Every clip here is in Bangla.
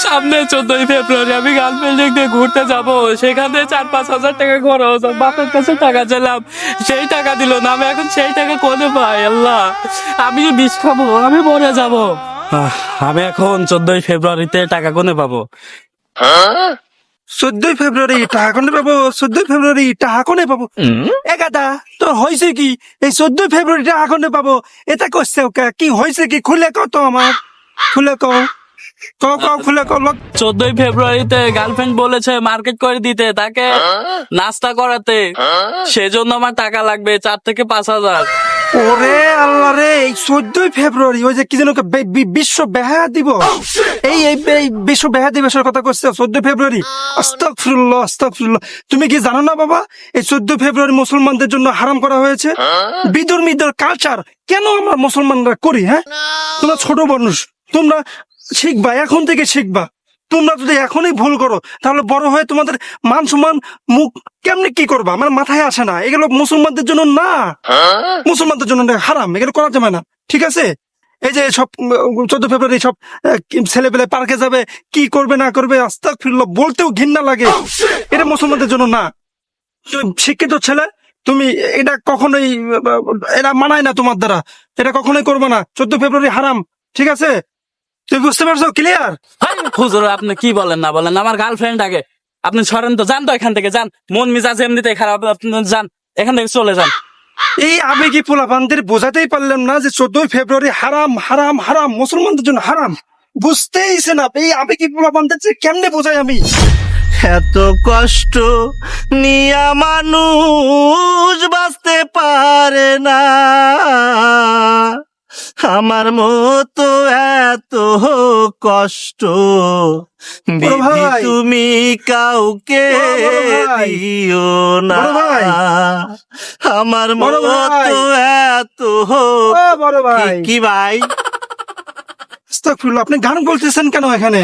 সামনে 14ই ফেব্রুয়ারি আমি গার্লফ্রেন্ড দেখতে ঘুরতে যাব, সেখানে 4-5 হাজার টাকা খরচ, বাপের কাছে টাকা চাইলাম, সেই টাকা দিল না। আমি এখন সেই টাকা কোথায় পাই? আল্লাহ, আমি বিষ খাবো, আমি মরে যাব। আমি এখন 14ই ফেব্রুয়ারিতে টাকা কোনে পাবো? 14ই ফেব্রুয়ারি টাকা কোনে পাবো? 14ই ফেব্রুয়ারি টাকা কোনে পাবো? এ গাদা, তোর হয়েছে কি? এই 14ই ফেব্রুয়ারি টাকা কোনে পাবো? এটা করছে কি হয়েছে কি? খুলে কও তো আমার, খুলে কও, খুলে কও। 14ই ফেব্রুয়ারিতে গার্লফ্রেন্ড বলেছে মার্কেট করে দিতে, তাকে নাস্তা করাতে, সেজন্য আমার টাকা লাগবে 4 থেকে 5 হাজার। ওরে আল্লাহ রে, এই 14ই ফেব্রুয়ারি ওই যে কি যেন বিশ্ব বেহায়া দিবস, এই বিশ্ব বেহায়া দিবসের কথা করছে 14ই ফেব্রুয়ারি। আস্তাগফিরুল্লাহ, আস্তাগফিরুল্লাহ। তুমি কি জানো না বাবা, এই 14ই ফেব্রুয়ারি মুসলমানদের জন্য হারাম করা হয়েছে? বিধর্মীদের কালচার কেন আমরা মুসলমানরা করি? হ্যাঁ, তোমরা ছোট মানুষ, তোমরা শিখবা, এখন থেকে শিখবা। তোমরা যদি এখনই ভুল করো তাহলে বড় হয়ে তোমাদের মান সম্মান মুখ কেমনে কি করবা? আমার মাথায় আসে না। এগুলো মুসলমানদের জন্য না, মুসলমানদের জন্য হারাম, এগুলো করা যাবে না, ঠিক আছে? এই যে সব 14ই ফেব্রুয়ারি সব ছেলে পেলে পার্কে যাবে, কি করবে না করবে, আস্তাগফিরুল্লাহ, বলতেও ঘৃণা লাগে। এটা মুসলমানদের জন্য না। তুমি শিক্ষিত ছেলে, তুমি এটা কখনোই, এটা মানায় না তোমার দ্বারা, এটা কখনোই করবে না। 14ই ফেব্রুয়ারি হারাম, ঠিক আছে? তুমি বুঝতে পারছো? ক্লিয়ার? হুজুর, আপনি কি বলেন না বলেন, আমার গার্লফ্রেন্ড আগে, আপনি সরেন তো, যান তো এখান থেকে, যান। মন মিজাজ এমনিতে খারাপ, আপনি যান এখান থেকে, চলে যান। এই আবেগী পোলাপানদের বোঝাতেই পারলাম না যে 14ই ফেব্রুয়ারি হারাম, হারাম, হারাম, মুসলমানদের জন্য হারাম। বুঝতেইছে না। এই আবেগী পোলাপানদের যে কেমনে বোঝাই আমি? এত কষ্ট নিয়া মানুষ বাঁচতে পারে না, আমার মতো এত কষ্ট বড় বিধি ভাই, তুমি কাউকে বড় ভাই, দিও না, বড় ভাই, আমার বড় ভাই, মতো এত বড় ভাই, কি ভাই? আস্তাগফিরুল্লাহ, আপনি গান বলতেছেন কেন এখানে?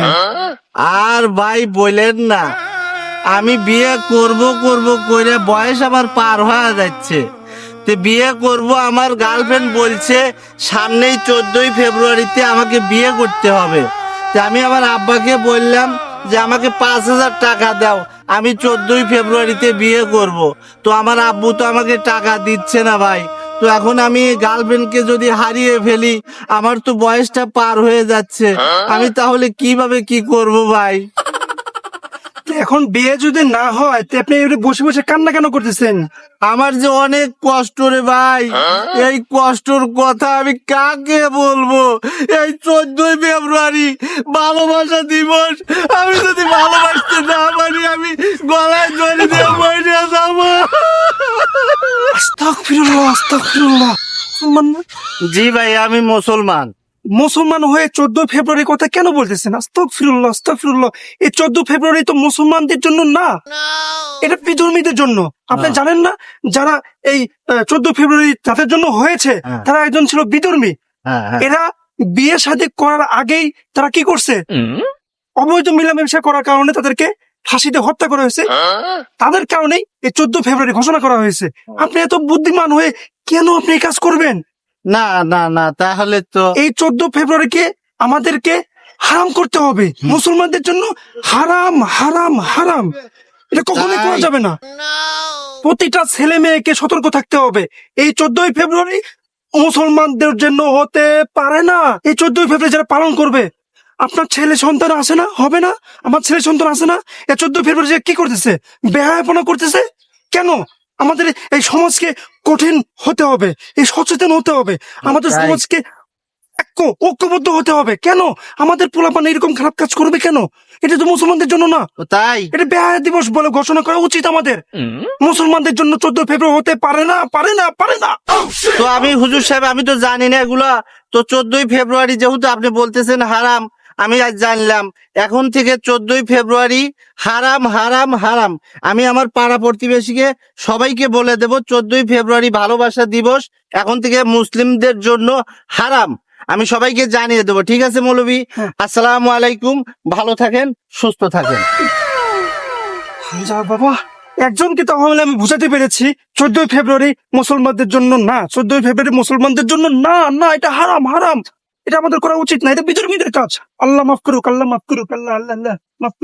আর ভাই বলেন না, আমি বিয়ে করব করে বয়স আমার পার হয়ে যাচ্ছে। তো বিয়ে করব, আমার গার্লফ্রেন্ড বলছে সামনেই 14ই ফেব্রুয়ারিতে আমাকে বিয়ে করতে হবে। তো আমি আমার আব্বাকে বললাম যে আমাকে 5,000 টাকা দাও, আমি 14ই ফেব্রুয়ারিতে বিয়ে করব। তো আমার আব্বু তো আমাকে টাকা দিচ্ছে না ভাই। তো এখন আমি গার্লফ্রেন্ডকে যদি হারিয়ে ফেলি, আমার তো বয়সটা পার হয়ে যাচ্ছে, আমি তাহলে কিভাবে কি করব ভাই? এখন বিয়ে যদি না হয় তো আপনি এবারে বসে বসে কান্না কেন করতেছেন? আমার যে অনেক কষ্ট রে ভাই, এই কষ্টর কথা আমি কাকে বলবো? এই 14ই ফেব্রুয়ারি ভালোবাসা দিবস, আমি যদি ভালোবাসতে না পারি, আমি গলায় দড়ি দিয়ে মরে যাবো। আস্তাগফিরুল্লাহ, আস্তাগফিরুল্লাহ। মুসলমান না? জি ভাই, আমি মুসলমান। মুসলমান হয়ে 14ই ফেব্রুয়ারি কথা কেন বলতেছেন? আস্তাগফিরুল্লাহ, আস্তাগফিরুল্লাহ। এই 14ই ফেব্রুয়ারি তো মুসলমানদের জন্য না, এটা বিধর্মীদের জন্য। আপনি জানেন না, যারা এই 14ই ফেব্রুয়ারি যাদের জন্য হয়েছে তারা একজন ছিল বিধর্মী। এরা বিয়ে শাদী করার আগেই তারা কি করছে? অবৈধ মিলামেশা করার কারণে তাদেরকে ফাঁসিতে হত্যা করা হয়েছে। তাদের কারণেই এই 14ই ফেব্রুয়ারি ঘোষণা করা হয়েছে। আপনি এত বুদ্ধিমান হয়ে কেন আপনি এই কাজ করবেন? না না না, তাহলে তো এই 14ই ফেব্রুয়ারিকে আমাদেরকে হারাম করতে হবে। মুসলমানদের জন্য হারাম, হারাম, হারাম। এটা কখনোই করা যাবে না। প্রতিটা ছেলে মেয়েকে সতর্ক থাকতে হবে। এই 14ই ফেব্রুয়ারি মুসলমানদের জন্য হতে পারে না। এই 14ই ফেব্রুয়ারি যারা পালন করবে, আপনার ছেলে সন্তান আছে না? হবে না? আমার ছেলে সন্তান আছে না? এই 14ই ফেব্রুয়ারি কি করতেছে? বেহায়াপনা করতেছে কেন? আমাদের এই সমাজকে কঠিন হতে হবে, এই সচেতন হতে হবে, আমাদের সমাজকে ঐক্যবদ্ধ হতে হবে। কেন আমাদের পোলাপান এরকম খারাপ কাজ করবে কেন? এটা তো মুসলমানদের জন্য না। তাই এটা বেহায়া দিবস বলে ঘোষণা করা উচিত আমাদের। মুসলমানদের জন্য 14ই ফেব্রুয়ারি হতে পারে না, পারে না, পারে না। তো আমি হুজুর সাহেব, আমি তো জানি না এগুলা। তো 14ই ফেব্রুয়ারি যেহেতু আপনি বলতেছেন হারাম, আমি আজ জানলাম। এখন থেকে 14ই ফেব্রুয়ারি হারাম, হারাম, হারাম। আমি আমার পাড়া প্রতিবেশীকে সবাইকে বলে দেব 14ই ফেব্রুয়ারি ভালোবাসা দিবস এখন থেকে মুসলিমদের জন্য হারাম। আমি সবাইকে জানিয়ে দেবো, ঠিক আছে মৌলভী? আসসালামু আলাইকুম, ভালো থাকেন, সুস্থ থাকেন। যা বাবা, একজনকে তাহলে আমি বুঝাতে পেরেছি 14ই ফেব্রুয়ারি মুসলমানদের জন্য না, 14ই ফেব্রুয়ারি মুসলমানদের জন্য না, না, এটা হারাম, হারাম। এটা আমাদের করা উচিত না, এটা বিতর্কিত কাজ। আল্লাহ মাফ করুক, আল্লাহ মাফ করুক, আল্লাহ আল্লাহ আল্লাহ মাফ করুক।